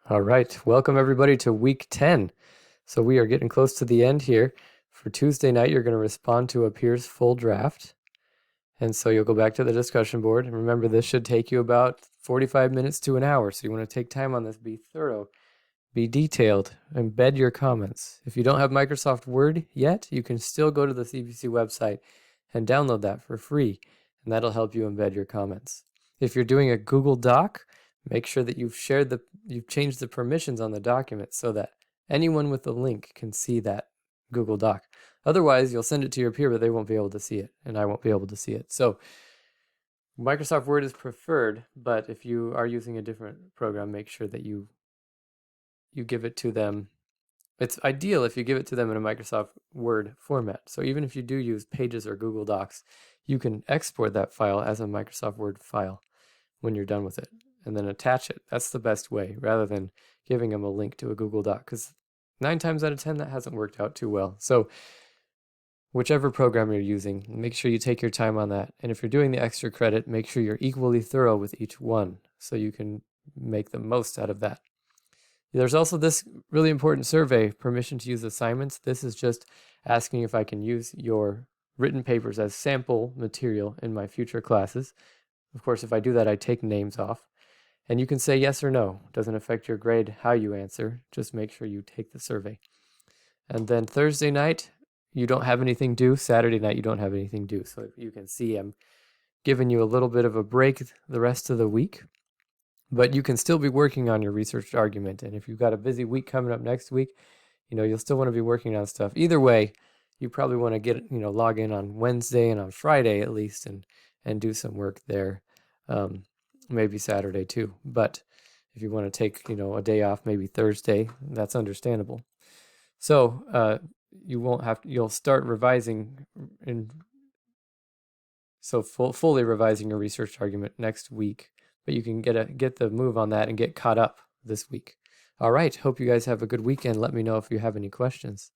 All right, welcome everybody to week 10. So we are getting close to the end here. For Tuesday night, you're going to respond to a peer's full draft. And so you'll go back to the discussion board. And remember, this should take you about 45 minutes to an hour. So you want to take time on this, be thorough, be detailed, embed your comments. If you don't have Microsoft Word yet, you can still go to the CPC website and download that for free. And that'll help you embed your comments. If you're doing a Google Doc, make sure that you've changed the permissions on the document so that anyone with the link can see that Google Doc. Otherwise, you'll send it to your peer, but they won't be able to see it, and I won't be able to see it. So Microsoft Word is preferred, but if you are using a different program, make sure that you give it to them. It's ideal if you give it to them in a Microsoft Word format. So even if you do use Pages or Google Docs, you can export that file as a Microsoft Word file when you're done with it, and then attach it. That's the best way, rather than giving them a link to a Google Doc, because 9 times out of 10 that hasn't worked out too well. So whichever program you're using, make sure you take your time on that. And if you're doing the extra credit, make sure you're equally thorough with each one so you can make the most out of that. There's also this really important survey, permission to use assignments. This is just asking if I can use your written papers as sample material in my future classes. Of course, if I do that, I take names off. And you can say yes or no. It doesn't affect your grade how you answer. Just make sure you take the survey. And then Thursday night, you don't have anything due. Saturday night, you don't have anything due. So you can see I'm giving you a little bit of a break the rest of the week. But you can still be working on your research argument. And if you've got a busy week coming up next week, you'll still want to be working on stuff. Either way, you probably want to get, log in on Wednesday and on Friday at least and do some work there. Maybe Saturday too. But if you want to take, a day off, maybe Thursday, that's understandable. So you'll start revising fully revising your research argument next week. But you can get the move on that and get caught up this week. All right, hope you guys have a good weekend. Let me know if you have any questions.